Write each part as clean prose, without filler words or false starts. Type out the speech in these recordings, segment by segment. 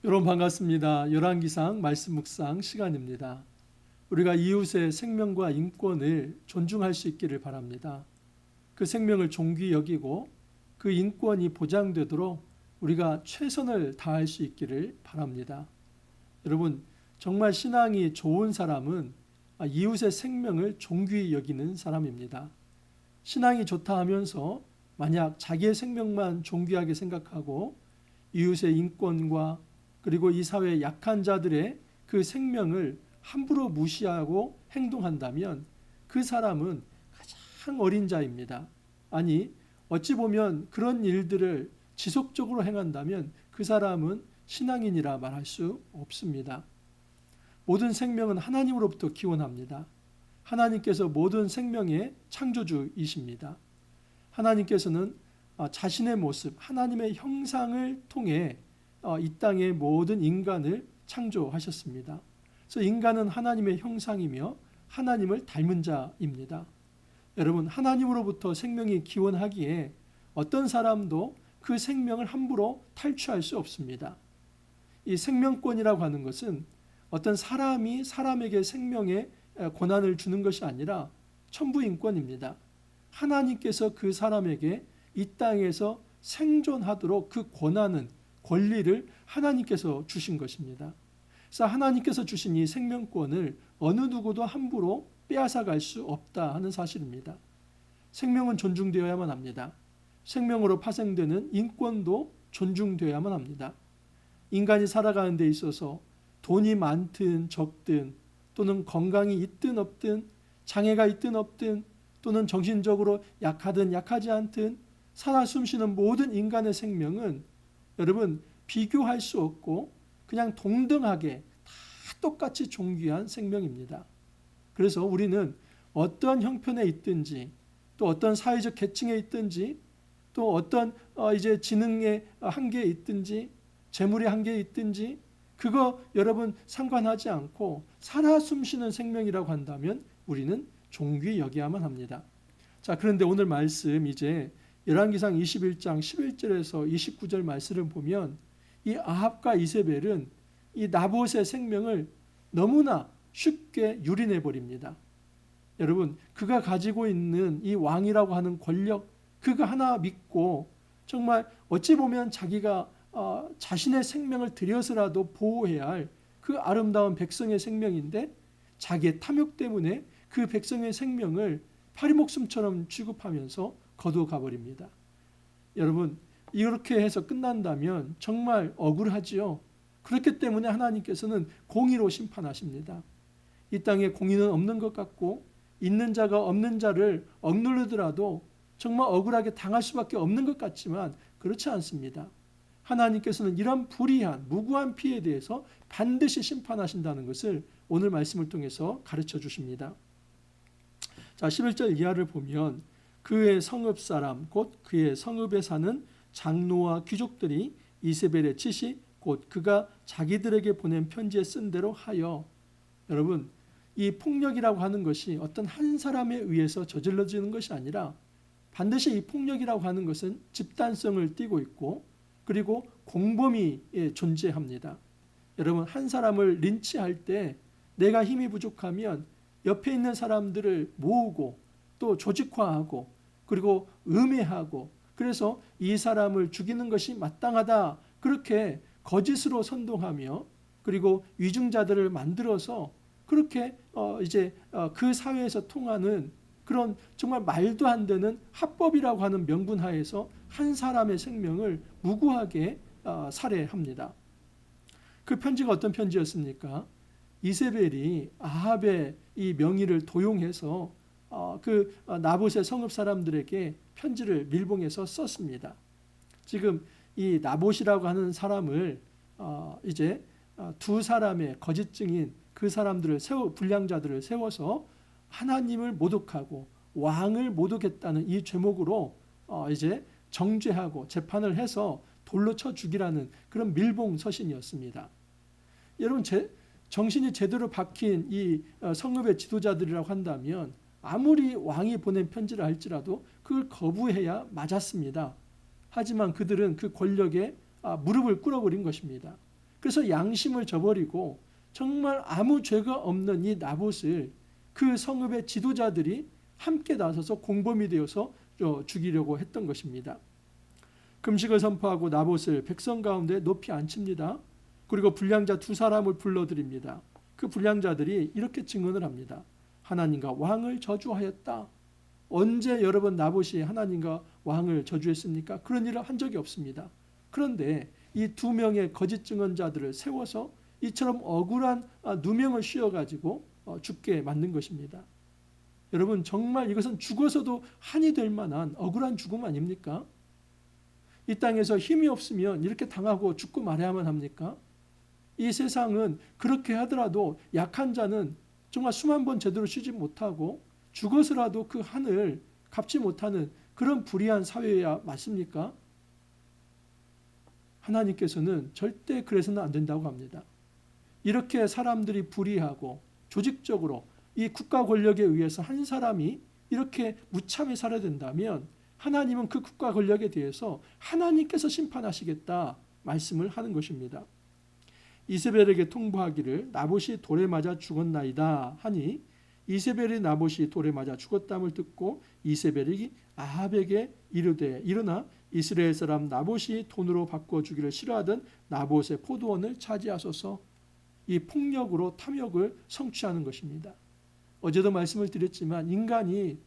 여러분 반갑습니다. 열왕기상 말씀 묵상 시간입니다. 우리가 이웃의 생명과 인권을 존중할 수 있기를 바랍니다. 그 생명을 존귀 여기고 그 인권이 보장되도록 우리가 최선을 다할 수 있기를 바랍니다. 여러분, 정말 신앙이 좋은 사람은 이웃의 생명을 존귀 여기는 사람입니다. 신앙이 좋다 하면서 만약 자기의 생명만 존귀하게 생각하고 이웃의 인권과 그리고 이 사회의 약한 자들의 그 생명을 함부로 무시하고 행동한다면 그 사람은 가장 어린 자입니다. 아니, 어찌 보면 그런 일들을 지속적으로 행한다면 그 사람은 신앙인이라 말할 수 없습니다. 모든 생명은 하나님으로부터 기원합니다. 하나님께서 모든 생명의 창조주이십니다. 하나님께서는 자신의 모습, 하나님의 형상을 통해 이 땅의 모든 인간을 창조하셨습니다. 그래서 인간은 하나님의 형상이며 하나님을 닮은 자입니다. 여러분, 하나님으로부터 생명이 기원하기에 어떤 사람도 그 생명을 함부로 탈취할 수 없습니다. 이 생명권이라고 하는 것은 어떤 사람이 사람에게 생명의 권한을 주는 것이 아니라 천부인권입니다. 하나님께서 그 사람에게 이 땅에서 생존하도록 그 권리를 하나님께서 주신 것입니다. 그래서 하나님께서 주신 이 생명권을 어느 누구도 함부로 빼앗아갈 수 없다 하는 사실입니다. 생명은 존중되어야만 합니다. 생명으로 파생되는 인권도 존중되어야만 합니다. 인간이 살아가는 데 있어서 돈이 많든 적든 또는 건강이 있든 없든 장애가 있든 없든 또는 정신적으로 약하든 약하지 않든 살아 숨쉬는 모든 인간의 생명은 여러분 비교할 수 없고 그냥 동등하게 다 똑같이 존귀한 생명입니다. 그래서 우리는 어떤 형편에 있든지 또 어떤 사회적 계층에 있든지 또 어떤 이제 지능의 한계에 있든지 재물의 한계에 있든지 그거 여러분 상관하지 않고 살아 숨쉬는 생명이라고 한다면 우리는 존귀 여겨야만 합니다. 자, 그런데 오늘 말씀 이제 열왕기상 21장 11절에서 29절 말씀을 보면 이 아합과 이세벨은 이 나봇의 생명을 너무나 쉽게 유린해 버립니다. 여러분, 그가 가지고 있는 이 왕이라고 하는 권력, 그거 하나 믿고 정말 어찌 보면 자기가 자신의 생명을 들여서라도 보호해야 할 그 아름다운 백성의 생명인데 자기의 탐욕 때문에 그 백성의 생명을 파리목숨처럼 취급하면서 거두어가 버립니다. 여러분, 이렇게 해서 끝난다면 정말 억울하지요. 그렇기 때문에 하나님께서는 공의로 심판하십니다. 이 땅에 공의는 없는 것 같고 있는 자가 없는 자를 억누르더라도 정말 억울하게 당할 수밖에 없는 것 같지만 그렇지 않습니다. 하나님께서는 이런 불의한 무고한 피해에 대해서 반드시 심판하신다는 것을 오늘 말씀을 통해서 가르쳐 주십니다. 자, 11절 이하를 보면 그의 성읍 사람 곧 그의 성읍에 사는 장로와 귀족들이 이세벨의 치시 곧 그가 자기들에게 보낸 편지에 쓴 대로 하여, 여러분, 이 폭력이라고 하는 것이 어떤 한 사람에 의해서 저질러지는 것이 아니라 반드시 이 폭력이라고 하는 것은 집단성을 띠고 있고 그리고 공범이 존재합니다. 여러분, 한 사람을 린치할 때 내가 힘이 부족하면 옆에 있는 사람들을 모으고 또 조직화하고 그리고 음해하고 그래서 이 사람을 죽이는 것이 마땅하다 그렇게 거짓으로 선동하며 그리고 위중자들을 만들어서 그렇게 이제 그 사회에서 통하는 그런 정말 말도 안 되는 합법이라고 하는 명분 하에서 한 사람의 생명을 무고하게 살해합니다. 그 편지가 어떤 편지였습니까? 이세벨이 아합의 이 명의를 도용해서 그 나봇의 성읍 사람들에게 편지를 밀봉해서 썼습니다. 지금 이 나봇이라고 하는 사람을 이제 두 사람의 거짓 증인 그 사람들을 불량자들을 세워서 하나님을 모독하고 왕을 모독했다는 이 죄목으로 이제 정죄하고 재판을 해서 돌로 쳐 죽이라는 그런 밀봉 서신이었습니다. 여러분, 정신이 제대로 박힌 이 성읍의 지도자들이라고 한다면 아무리 왕이 보낸 편지를 할지라도 그걸 거부해야 맞았습니다. 하지만 그들은 그 권력에 무릎을 꿇어버린 것입니다. 그래서 양심을 저버리고 정말 아무 죄가 없는 이 나봇을 그 성읍의 지도자들이 함께 나서서 공범이 되어서 죽이려고 했던 것입니다. 금식을 선포하고 나봇을 백성 가운데 높이 앉힙니다. 그리고 불량자 두 사람을 불러드립니다. 그 불량자들이 이렇게 증언을 합니다. 하나님과 왕을 저주하였다. 언제 여러분 나봇이 하나님과 왕을 저주했습니까? 그런 일을 한 적이 없습니다. 그런데 이 두 명의 거짓 증언자들을 세워서 이처럼 억울한 누명을 씌워가지고 죽게 만든 것입니다. 여러분 정말 이것은 죽어서도 한이 될 만한 억울한 죽음 아닙니까? 이 땅에서 힘이 없으면 이렇게 당하고 죽고 말아야만 합니까? 이 세상은 그렇게 하더라도 약한 자는 정말 숨 한 번 제대로 쉬지 못하고 죽어서라도 그 한을 갚지 못하는 그런 불의한 사회야 맞습니까? 하나님께서는 절대 그래서는 안 된다고 합니다. 이렇게 사람들이 불의하고 조직적으로 이 국가 권력에 의해서 한 사람이 이렇게 무참히 살아야 된다면 하나님은 그 국가 권력에 대해서 하나님께서 심판하시겠다 말씀을 하는 것입니다. 이세벨에게 통보하기를 나봇이 돌에 맞아 죽었나이다 하니 이세벨이 나봇이 돌에 맞아 죽었다함을 듣고 이세벨이 아합에게 이르되 일어나 이스라엘 사람 나봇이 돈으로 바꿔주기를 싫어하던 나봇의 포도원을 차지하소서. 이 폭력으로 탐욕을 성취하는 것입니다. 어제도 말씀을 드렸지만 인간이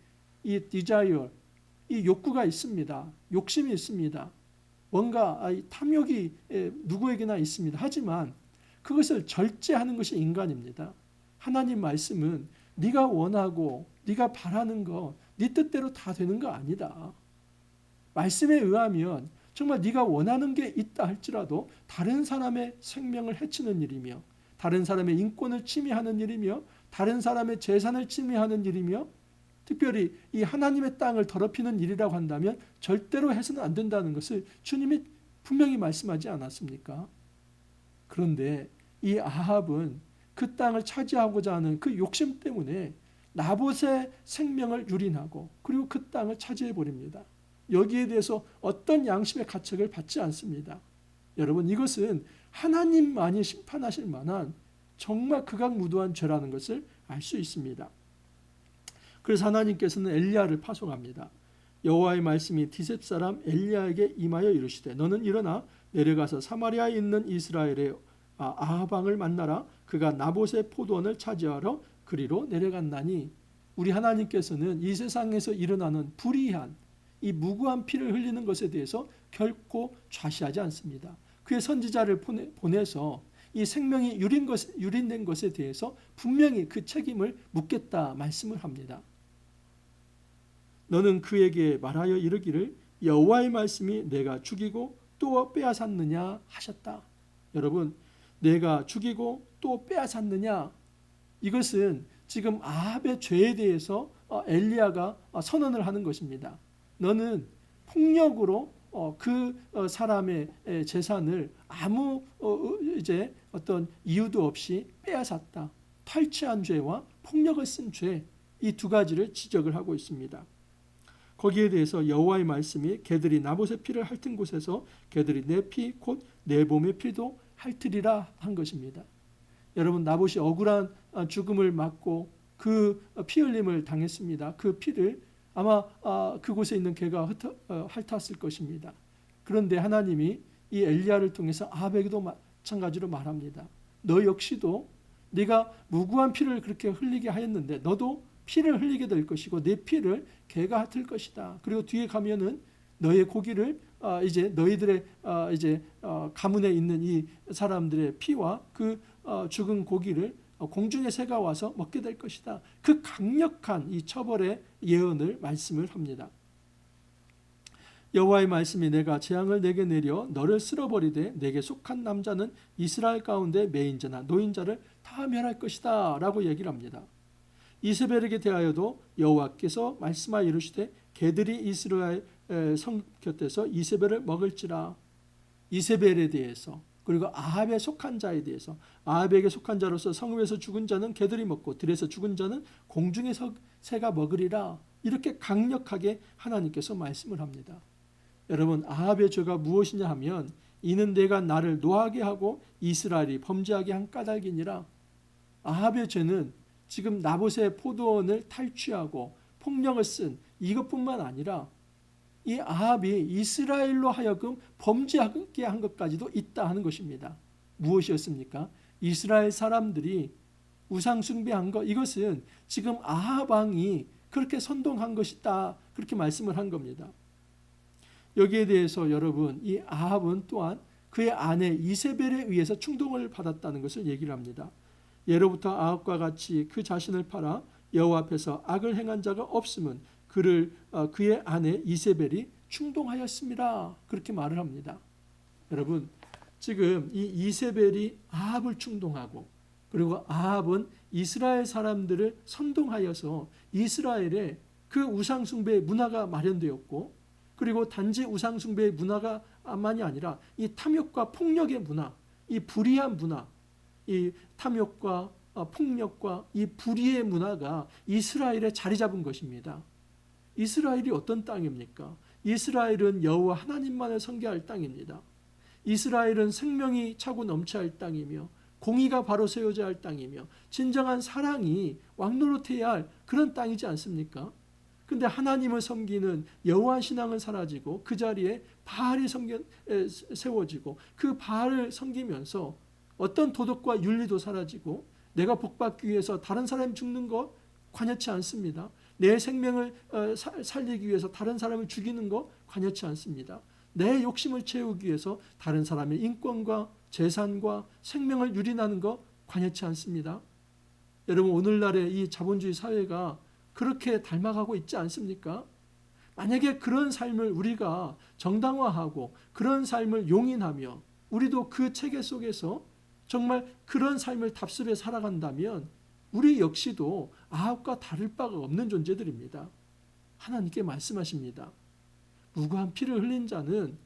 이 디자이어, 이 욕구가 있습니다. 욕심이 있습니다. 뭔가 탐욕이 누구에게나 있습니다. 하지만 그것을 절제하는 것이 인간입니다. 하나님 말씀은 네가 원하고 네가 바라는 거 네 뜻대로 다 되는 거 아니다. 말씀에 의하면 정말 네가 원하는 게 있다 할지라도 다른 사람의 생명을 해치는 일이며 다른 사람의 인권을 침해하는 일이며 다른 사람의 재산을 침해하는 일이며 특별히 이 하나님의 땅을 더럽히는 일이라고 한다면 절대로 해서는 안 된다는 것을 주님이 분명히 말씀하지 않았습니까? 그런데 이 아합은 그 땅을 차지하고자 하는 그 욕심 때문에 나봇의 생명을 유린하고 그리고 그 땅을 차지해버립니다. 여기에 대해서 어떤 양심의 가책을 받지 않습니다. 여러분 이것은 하나님만이 심판하실 만한 정말 극악무도한 죄라는 것을 알 수 있습니다. 그래서 하나님께서는 엘리야를 파송합니다. 여호와의 말씀이 디셉 사람 엘리야에게 임하여 이르시되 너는 일어나 내려가서 사마리아에 있는 이스라엘의 아합 왕을 만나라. 그가 나봇의 포도원을 차지하러 그리로 내려갔나니 우리 하나님께서는 이 세상에서 일어나는 불의한 이 무고한 피를 흘리는 것에 대해서 결코 좌시하지 않습니다. 그의 선지자를 보내서 이 생명이 유린된 것에 대해서 분명히 그 책임을 묻겠다 말씀을 합니다. 너는 그에게 말하여 이르기를 여호와의 말씀이 내가 죽이고 또 빼앗았느냐 하셨다. 여러분 내가 죽이고 또 빼앗았느냐 이것은 지금 아합의 죄에 대해서 엘리야가 선언을 하는 것입니다. 너는 폭력으로 그 사람의 재산을 아무 이제 어떤 이유도 없이 빼앗았다. 탈취한 죄와 폭력을 쓴 죄, 이 두 가지를 지적을 하고 있습니다. 거기에 대해서 여호와의 말씀이 개들이 나봇의 피를 핥은 곳에서 개들이 내 피 곧 내 몸의 피도 핥으리라 한 것입니다. 여러분 나봇이 억울한 죽음을 맞고 그 피 흘림을 당했습니다. 그 피를 아마 그곳에 있는 개가 핥았을 것입니다. 그런데 하나님이 이 엘리야를 통해서 아합에게도 마찬가지로 말합니다. 너 역시도 네가 무고한 피를 그렇게 흘리게 하였는데 너도 피를 흘리게 될 것이고 내 피를 개가 핥을 것이다. 그리고 뒤에 가면은 너의 고기를 이제 너희들의 이제 가문에 있는 이 사람들의 피와 그 죽은 고기를 공중의 새가 와서 먹게 될 것이다. 그 강력한 이 처벌의 예언을 말씀을 합니다. 여호와의 말씀이 내가 재앙을 내게 내려 너를 쓸어버리되 내게 속한 남자는 이스라엘 가운데 매인자나 노인자를 다 멸할 것이다 라고 얘기를 합니다. 이세벨에게 대하여도 여호와께서 말씀하여 이르시되 개들이 이스라엘 성 곁에서 이세벨을 먹을지라. 이세벨에 대해서 그리고 아합에 속한 자에 대해서 아합에게 속한 자로서 성읍에서 죽은 자는 개들이 먹고 들에서 죽은 자는 공중의 새가 먹으리라. 이렇게 강력하게 하나님께서 말씀을 합니다. 여러분 아합의 죄가 무엇이냐 하면 이는 내가 나를 노하게 하고 이스라엘이 범죄하게 한 까닭이니라. 아합의 죄는 지금 나봇의 포도원을 탈취하고 폭력을 쓴 이것뿐만 아니라 이 아합이 이스라엘로 하여금 범죄하게 한 것까지도 있다 하는 것입니다. 무엇이었습니까? 이스라엘 사람들이 우상 숭배한 것, 이것은 지금 아합 왕이 그렇게 선동한 것이다, 그렇게 말씀을 한 겁니다. 여기에 대해서 여러분, 이 아합은 또한 그의 아내 이세벨에 의해서 충동을 받았다는 것을 얘기를 합니다. 예로부터 아합과 같이 그 자신을 팔아 여호와 앞에서 악을 행한 자가 없음은 그의 아내 이세벨이 충동하였습니다. 그렇게 말을 합니다. 여러분, 지금 이 이세벨이 아합을 충동하고, 그리고 아합은 이스라엘 사람들을 선동하여서 이스라엘에 그 우상숭배의 문화가 마련되었고, 그리고 단지 우상숭배의 문화가만이 아니라 이 탐욕과 폭력의 문화, 이 불의한 문화, 이 탐욕과 폭력과 이 불의의 문화가 이스라엘에 자리 잡은 것입니다. 이스라엘이 어떤 땅입니까? 이스라엘은 여호와 하나님만을 섬겨할 땅입니다. 이스라엘은 생명이 차고 넘쳐야 할 땅이며 공의가 바로 세워져야 할 땅이며 진정한 사랑이 왕노릇해야 할 그런 땅이지 않습니까? 근데 하나님을 섬기는 여호와 신앙은 사라지고 그 자리에 바알이 세워지고 그 바알을 섬기면서 어떤 도덕과 윤리도 사라지고 내가 복받기 위해서 다른 사람이 죽는 것 관여치 않습니다. 내 생명을 살리기 위해서 다른 사람을 죽이는 것 관여치 않습니다. 내 욕심을 채우기 위해서 다른 사람의 인권과 재산과 생명을 유린하는 것 관여치 않습니다. 여러분, 오늘날의 이 자본주의 사회가 그렇게 닮아가고 있지 않습니까? 만약에 그런 삶을 우리가 정당화하고 그런 삶을 용인하며 우리도 그 체계 속에서 정말 그런 삶을 답습해 살아간다면 우리 역시도 아합과 다를 바가 없는 존재들입니다. 하나님께 말씀하십니다. 무고한 피를 흘린 자는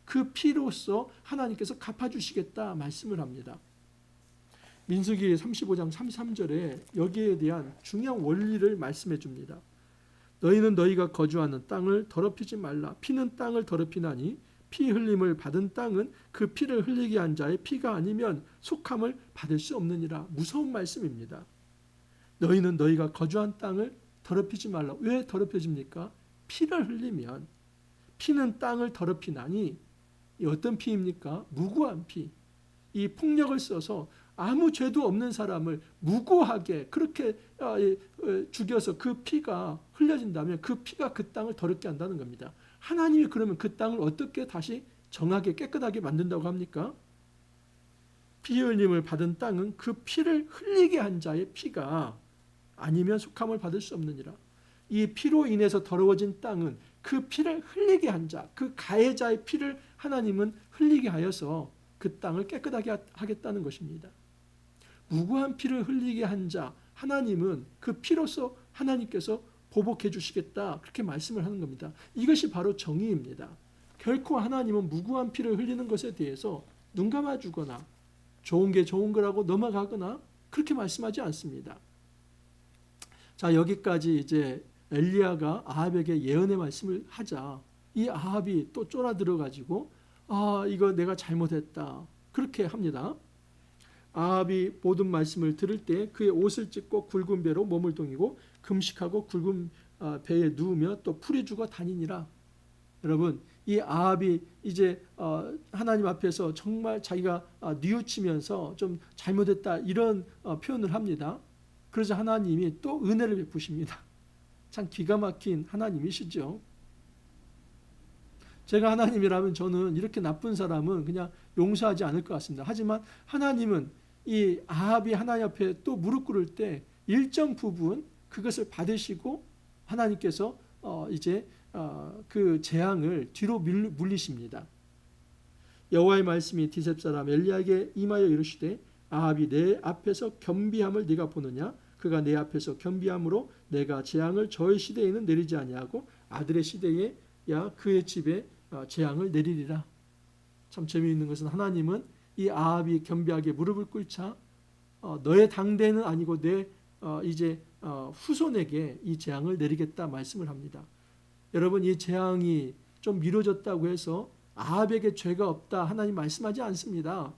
그 피로써 하나님께서 갚아주시겠다 말씀을 합니다. 민수기 35장 33절에 여기에 대한 중요한 원리를 말씀해 줍니다. 너희는 너희가 거주하는 땅을 더럽히지 말라. 피는 땅을 더럽히나니 피 흘림을 받은 땅은 그 피를 흘리게 한 자의 피가 아니면 속함을 받을 수 없느니라. 무서운 말씀입니다. 너희는 너희가 거주한 땅을 더럽히지 말라. 왜 더럽혀집니까? 피를 흘리면, 피는 땅을 더럽히나니, 이 어떤 피입니까? 무고한 피. 이 폭력을 써서 아무 죄도 없는 사람을 무고하게 그렇게 죽여서 그 피가 흘려진다면 그 피가 그 땅을 더럽게 한다는 겁니다. 하나님이 그러면 그 땅을 어떻게 다시 정하게 깨끗하게 만든다고 합니까? 피 흘림을 받은 땅은 그 피를 흘리게 한 자의 피가 아니면 속함을 받을 수 없느니라. 이 피로 인해서 더러워진 땅은 그 피를 흘리게 한 자, 그 가해자의 피를 하나님은 흘리게 하여서 그 땅을 깨끗하게 하겠다는 것입니다. 무고한 피를 흘리게 한 자, 하나님은 그 피로서 하나님께서 보복해 주시겠다, 그렇게 말씀을 하는 겁니다. 이것이 바로 정의입니다. 결코 하나님은 무고한 피를 흘리는 것에 대해서 눈 감아주거나 좋은 게 좋은 거라고 넘어가거나 그렇게 말씀하지 않습니다. 자, 여기까지 이제 엘리야가 아합에게 예언의 말씀을 하자 이 아합이 또 쫄아들어가지고 이거 내가 잘못했다, 그렇게 합니다. 아합이 모든 말씀을 들을 때 그의 옷을 찢고 굵은 배로 몸을 동이고 금식하고 굵은 배에 누우며 또 풀이 죽어 다니니라. 여러분, 이 아합이 이제 하나님 앞에서 정말 자기가 뉘우치면서 좀 잘못했다 이런 표현을 합니다. 그러자 하나님이 또 은혜를 베푸십니다. 참 기가 막힌 하나님이시죠. 제가 하나님이라면 저는 이렇게 나쁜 사람은 그냥 용서하지 않을 것 같습니다. 하지만 하나님은 이 아합이 하나님 앞에 또 무릎 꿇을 때 일정 부분 그것을 받으시고 하나님께서 이제 그 재앙을 뒤로 물리십니다. 여호와의 말씀이 디셉 사람 엘리야에게 임하여 이르시되 아합이 내 앞에서 겸비함을 네가 보느냐? 그가 내 앞에서 겸비함으로 내가 재앙을 저의 시대에는 내리지 아니하고 아들의 시대에 그의 집에 재앙을 내리리라. 참 재미있는 것은 하나님은 이 아합이 겸비하게 무릎을 꿇자 너의 당대는 아니고 내 이제 후손에게 이 재앙을 내리겠다 말씀을 합니다. 여러분, 이 재앙이 좀 미뤄졌다고 해서 아합에게 죄가 없다 하나님 말씀하지 않습니다.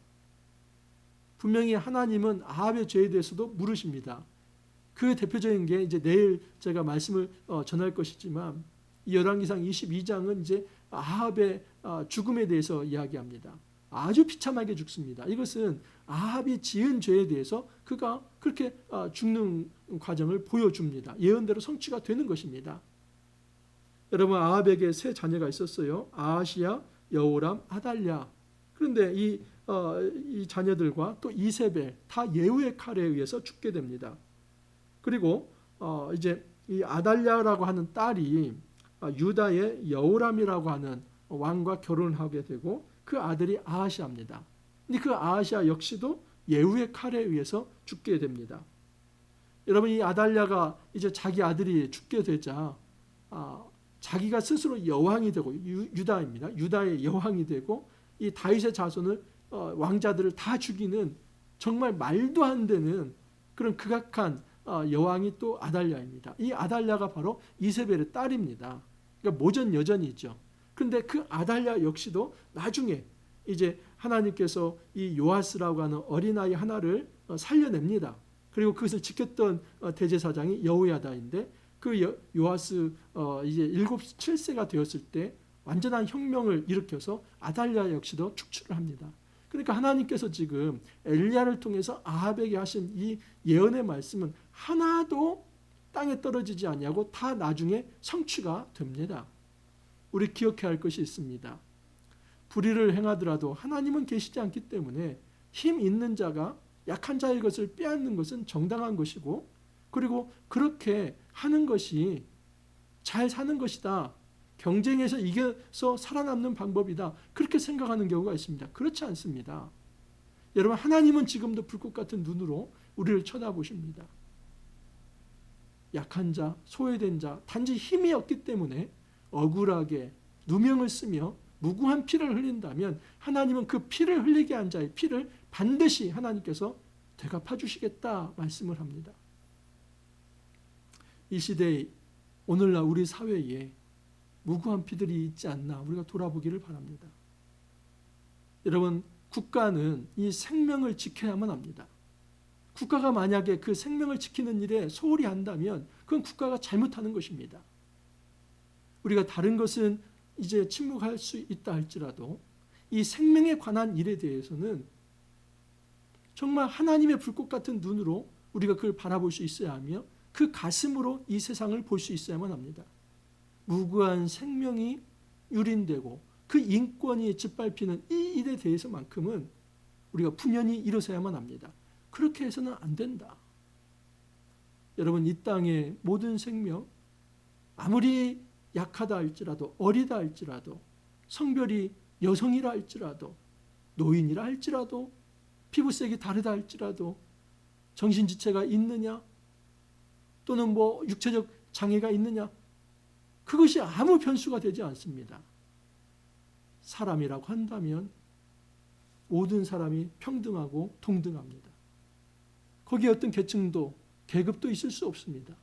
분명히 하나님은 아합의 죄에 대해서도 물으십니다. 그 대표적인 게 이제 내일 제가 말씀을 전할 것이지만 이 열왕기상 22장은 이제 아합의 죽음에 대해서 이야기합니다. 아주 비참하게 죽습니다. 이것은 아합이 지은 죄에 대해서 그가 그렇게 죽는 과정을 보여줍니다. 예언대로 성취가 되는 것입니다. 여러분, 아합에게 세 자녀가 있었어요. 아하시야, 여호람, 아달랴. 그런데 이 자녀들과 또 이세벨 다 예후의 칼에 의해서 죽게 됩니다. 그리고 이제 이 아달랴라고 하는 딸이 유다의 여호람이라고 하는 왕과 결혼을 하게 되고 그 아들이 아하시아입니다. 근데 그 아하시아 역시도 예후의 칼에 의해서 죽게 됩니다. 여러분, 이 아달랴가 이제 자기 아들이 죽게 되자 자기가 스스로 여왕이 되고 유다입니다. 유다의 여왕이 되고 이 다윗의 자손을 왕자들을 다 죽이는 정말 말도 안 되는 그런 극악한 여왕이 또 아달랴입니다. 이 아달랴가 바로 이세벨의 딸입니다. 그러니까 모전 여전이죠. 그런데 그 아달랴 역시도 나중에 이제 하나님께서 이 요아스라고 하는 어린아이 하나를 살려냅니다. 그리고 그것을 지켰던 대제사장이 여호야다인데 그 요아스 이제 7세가 되었을 때 완전한 혁명을 일으켜서 아달랴 역시도 축출을 합니다. 그러니까 하나님께서 지금 엘리야를 통해서 아합에게 하신 이 예언의 말씀은 하나도 땅에 떨어지지 아니하고 다 나중에 성취가 됩니다. 우리 기억해야 할 것이 있습니다. 불의를 행하더라도 하나님은 계시지 않기 때문에 힘 있는 자가 약한 자의 것을 빼앗는 것은 정당한 것이고, 그리고 그렇게 하는 것이 잘 사는 것이다, 경쟁에서 이겨서 살아남는 방법이다, 그렇게 생각하는 경우가 있습니다. 그렇지 않습니다. 여러분, 하나님은 지금도 불꽃 같은 눈으로 우리를 쳐다보십니다. 약한 자, 소외된 자, 단지 힘이 없기 때문에 억울하게 누명을 쓰며 무고한 피를 흘린다면 하나님은 그 피를 흘리게 한 자의 피를 반드시 하나님께서 대갚아 주시겠다 말씀을 합니다. 이 시대에 오늘날 우리 사회에 무고한 피들이 있지 않나 우리가 돌아보기를 바랍니다. 여러분, 국가는 이 생명을 지켜야만 합니다. 국가가 만약에 그 생명을 지키는 일에 소홀히 한다면 그건 국가가 잘못하는 것입니다. 우리가 다른 것은 이제 침묵할 수 있다 할지라도 이 생명에 관한 일에 대해서는 정말 하나님의 불꽃 같은 눈으로 우리가 그걸 바라볼 수 있어야 하며 그 가슴으로 이 세상을 볼 수 있어야만 합니다. 무고한 생명이 유린되고 그 인권이 짓밟히는 이 일에 대해서만큼은 우리가 분연히 일어서야만 합니다. 그렇게 해서는 안 된다. 여러분, 이 땅의 모든 생명, 아무리 약하다 할지라도, 어리다 할지라도, 성별이 여성이라 할지라도, 노인이라 할지라도, 피부색이 다르다 할지라도, 정신지체가 있느냐, 또는 뭐 육체적 장애가 있느냐, 그것이 아무 변수가 되지 않습니다. 사람이라고 한다면 모든 사람이 평등하고 동등합니다. 거기에 어떤 계층도 계급도 있을 수 없습니다.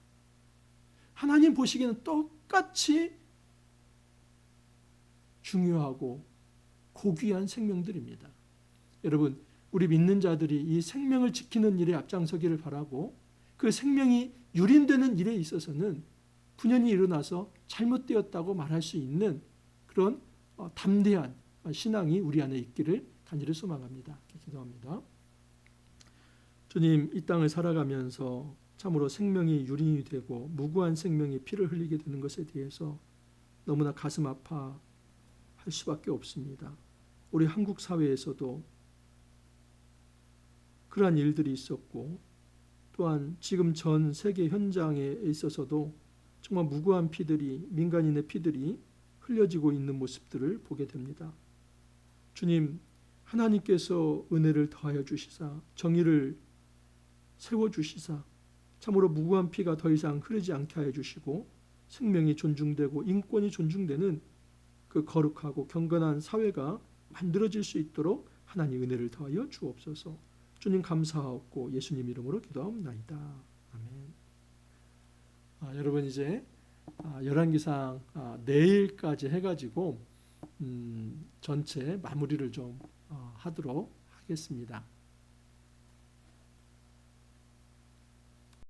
하나님 보시기에는 똑같이 중요하고 고귀한 생명들입니다. 여러분, 우리 믿는 자들이 이 생명을 지키는 일에 앞장서기를 바라고 그 생명이 유린되는 일에 있어서는 분연히 일어나서 잘못되었다고 말할 수 있는 그런 담대한 신앙이 우리 안에 있기를 간절히 소망합니다. 기도합니다. 주님, 이 땅을 살아가면서 참으로 생명이 유린이 되고 무고한 생명이 피를 흘리게 되는 것에 대해서 너무나 가슴 아파할 수밖에 없습니다. 우리 한국 사회에서도 그러한 일들이 있었고, 또한 지금 전 세계 현장에 있어서도 정말 무고한 피들이, 민간인의 피들이 흘려지고 있는 모습들을 보게 됩니다. 주님, 하나님께서 은혜를 더하여 주시사 정의를 세워주시사 참으로 무고한 피가 더 이상 흐르지 않게 하여 주시고 생명이 존중되고 인권이 존중되는 그 거룩하고 경건한 사회가 만들어질 수 있도록 하나님 은혜를 더하여 주옵소서. 주님 감사하옵고 예수님 이름으로 기도하옵나이다. 아멘. 여러분, 이제 열왕기상 내일까지 해가지고 전체 마무리를 좀 하도록 하겠습니다.